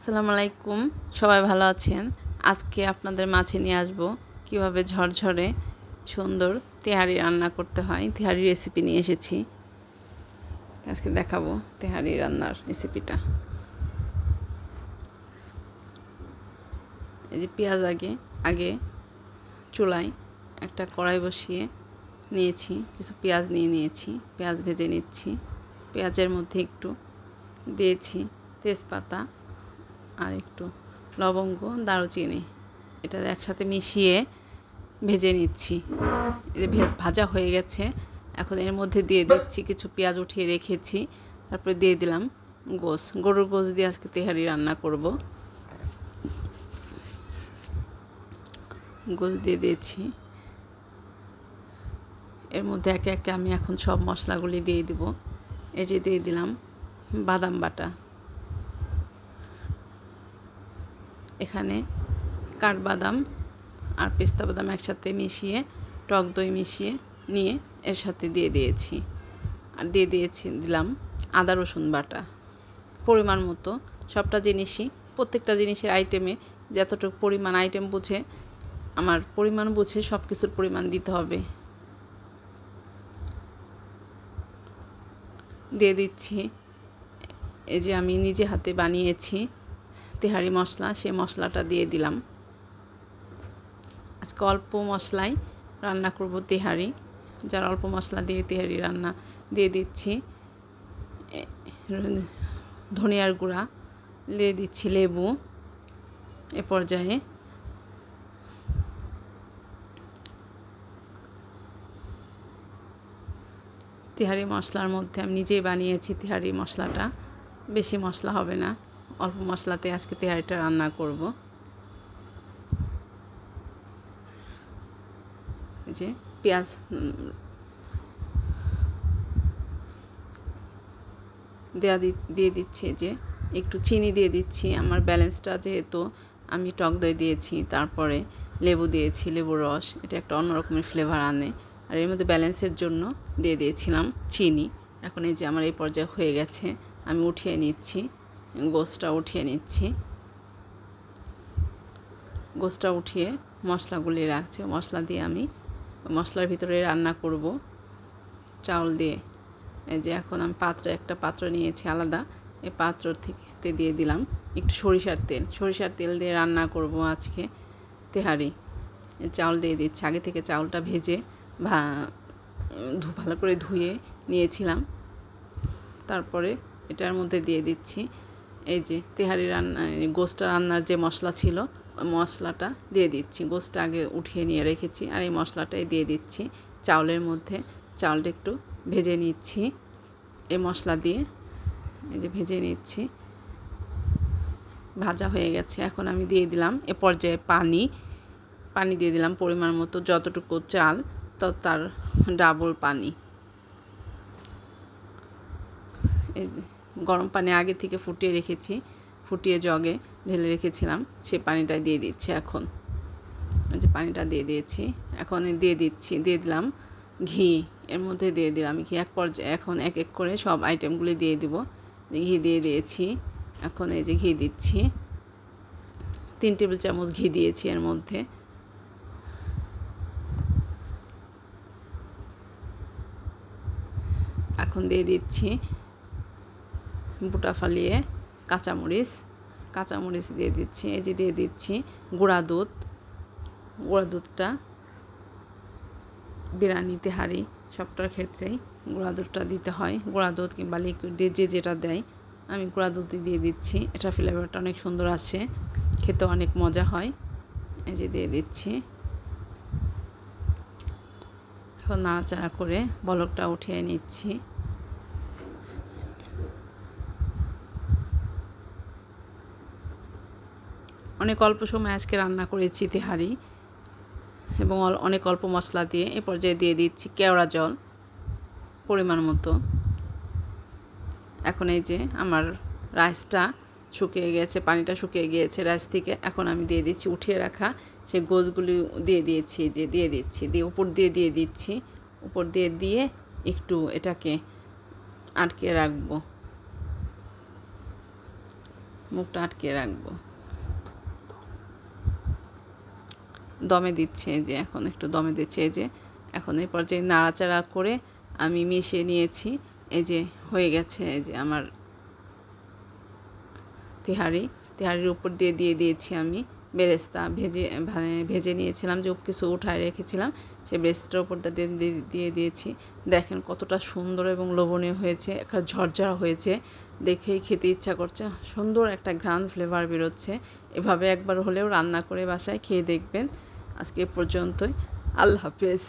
আসসালামু আলাইকুম, সবাই ভালো আছেন। আজকে আপনাদের মাঝে নিয়ে আসব কিভাবে ঝরঝরে সুন্দর তেহারি রান্না করতে হয়। তেহারি রেসিপি নিয়ে এসেছি, আজকে দেখাবো তেহারি রান্নার রেসিপিটা। এই যে পেঁয়াজ আগে চুলায় একটা কড়াই বসিয়ে নিয়েছি, কিছু পেঁয়াজ নিয়েছি, পেঁয়াজ ভেজে নিচ্ছি। পেঁয়াজের মধ্যে একটু দিয়েছি তেজপাতা আর একটু লবঙ্গ, দারুচিনি, এটা একসাথে মিশিয়ে ভেজে নিচ্ছি। ভাজা হয়ে গেছে, এখন এর মধ্যে দিয়ে দিচ্ছি কিছু পেঁয়াজ উঠিয়ে রেখেছি, তারপরে দিয়ে দিলাম গরুর গোশ দিয়ে আজকে তেহারি রান্না করব। গোশ দিয়ে দিয়েছি, এর মধ্যে একে একে আমি এখন সব মশলাগুলি দিয়ে দিব। এই যে দিয়ে দিলাম বাদাম বাটা, এখানে কাঠবাদাম আর পেস্তা বাদাম একসাথে মিশিয়ে টক দই মিশিয়ে নিয়ে এর সাথে দিয়ে দিয়েছি। আর দিলাম আদা রসুন বাটা পরিমাণ মতো। সবটা জিনিসই প্রত্যেকটা জিনিসের আইটেমে যতটুকু পরিমাণ আইটেম বুঝে, আমার পরিমাণ বুঝে সব কিছুর পরিমাণ দিতে হবে। দিয়ে দিচ্ছি এই যে আমি নিজে হাতে বানিয়েছি তেহারি মশলা, সেই মশলাটা দিয়ে দিলাম। আজকে অল্প মশলায় রান্না করব তেহারি, যার অল্প মশলা দিয়ে তেহারি রান্না। দিয়ে দিচ্ছি ধনিয়ার গুঁড়া, দিয়ে দিচ্ছি লেবু। এ পর্যায়ে তেহারি মশলার মধ্যে আমি নিজেই বানিয়েছি তেহারি মশলাটা, বেশি মশলা হবে না, অল্প মশলাতে আজকে তেহারিটা রান্না করব। যে পেঁয়াজ দিয়ে দিচ্ছি, যে একটু চিনি দিয়ে দিচ্ছি। আমার ব্যালেন্সটা যেহেতু আমি টক দই দিয়েছি, তারপরে লেবু দিয়েছি, লেবুর রস, এটা একটা অন্যরকমের ফ্লেভার আনে। আর এর মধ্যে ব্যালেন্সের জন্য দিয়ে দিয়েছিলাম চিনি। এখন এই যে আমার এই পর্যায়ে হয়ে গেছে, আমি উঠিয়ে নিচ্ছি, গোশটা উঠিয়ে নিচ্ছি। গোশটা উঠিয়ে মশলাগুলি রাখছে, মশলা দিয়ে আমি মশলার ভিতরে রান্না করব চাউল দিয়ে। এই যে এখন আমি একটা পাত্র নিয়েছি আলাদা, এই পাত্র থেকে দিয়ে দিলাম একটু সরিষার তেল দিয়ে রান্না করব আজকে তেহারি। চাউল দিয়ে দিচ্ছি, আগে থেকে চাউলটা ভেজে ভালো করে ধুয়ে নিয়েছিলাম, তারপরে এটার মধ্যে দিয়ে দিচ্ছি এই যে তেহারি গোশটা রান্নার যে মশলা ছিল, ওই মশলাটা দিয়ে দিচ্ছি। গোশটা আগে উঠিয়ে নিয়ে রেখেছি, আর এই মশলাটাই দিয়ে দিচ্ছি চাউলের মধ্যে। চাউলটা একটু ভেজে নিচ্ছি এই মশলা দিয়ে, এই যে ভেজে নিচ্ছি, ভাজা হয়ে গেছে। এখন আমি দিয়ে দিলাম এ পর্যায়ে পানি দিয়ে দিলাম পরিমাণ মতো, যতটুকু চাল তার ডাবল পানি। এই যে গরম পানি আগে থেকে ফুটিয়ে জগে ঢেলে রেখেছিলাম, সেই পানিটা দিয়ে দিচ্ছি। এখন এই যে পানিটা দিয়ে দিয়েছি, এখন দিয়ে দিলাম ঘি। এর মধ্যে দিয়ে দিলাম ঘি এক পর্যায়ে। এখন এক এক করে সব আইটেমগুলি দিয়ে দিব। ঘি দিয়ে দিয়েছি, এখন এই যে ঘি দিচ্ছি, 3 টেবিল চামচ ঘি দিয়েছি এর মধ্যে। এখন দিয়ে দিচ্ছি বুটা ফালিয়ে কাঁচামরিচ দিয়ে দিচ্ছি। এই যে দিয়ে দিচ্ছি গুঁড়া দুধটা বিরিয়ানি তেহারি সবটার ক্ষেত্রেই গুঁড়া দুধটা দিতে হয়। গুঁড়া দুধ কিংবা লিকুইড দিয়ে যেটা দেয়, আমি গুঁড়া দুধ দিয়ে দিচ্ছি। এটা ফ্লেভারটা অনেক সুন্দর আসে, খেতে অনেক মজা হয়। এই যে দিয়ে দিচ্ছি, এখন নাড়াচাড়া করে বলকটা উঠিয়ে নিচ্ছি। অনেক অল্প সময় আজকে রান্না করেছি তেহারি, এবং অনেক অল্প মশলা দিয়ে। এ পর্যায়ে দিয়ে দিচ্ছি কেওড়া জল পরিমাণ মতো। এখন এই যে আমার রাইসটা শুকিয়ে গেছে, পানিটা শুকিয়ে গিয়েছে রাইস থেকে। এখন আমি দিয়ে দিচ্ছি উঠিয়ে রাখা সেই গোশগুলি দিয়ে দিয়েছি, উপর দিয়ে দিচ্ছি। উপর দিয়ে একটু এটাকে আটকে রাখবো। মুখটা আটকে রাখবো। দমে দিচ্ছে, এই যে এখন একটু দমে দিচ্ছে। এই যে এখন এই পর্যায়ে নাড়াচাড়া করে আমি মিশিয়ে নিয়েছি। এই যে হয়ে গেছে। এই যে আমার তেহারির উপর দিয়ে দিয়েছি আমি বেরেস্তা। ভেজে নিয়েছিলাম, যে কিছু উঠায় রেখেছিলাম, সেই বেরেস্তার উপরটা দিয়ে দিয়েছি। দেখেন কতটা সুন্দর এবং লোভনীয় হয়েছে, একটা ঝরঝরা হয়েছে, দেখেই খেতে ইচ্ছা করছে। সুন্দর একটা ঘ্রাণ ফ্লেভার বেরোচ্ছে। এভাবে একবার হলেও রান্না করে বাসায় খেয়ে দেখবেন। আজকে এ পর্যন্তই। আল্লাহ হাফেজ।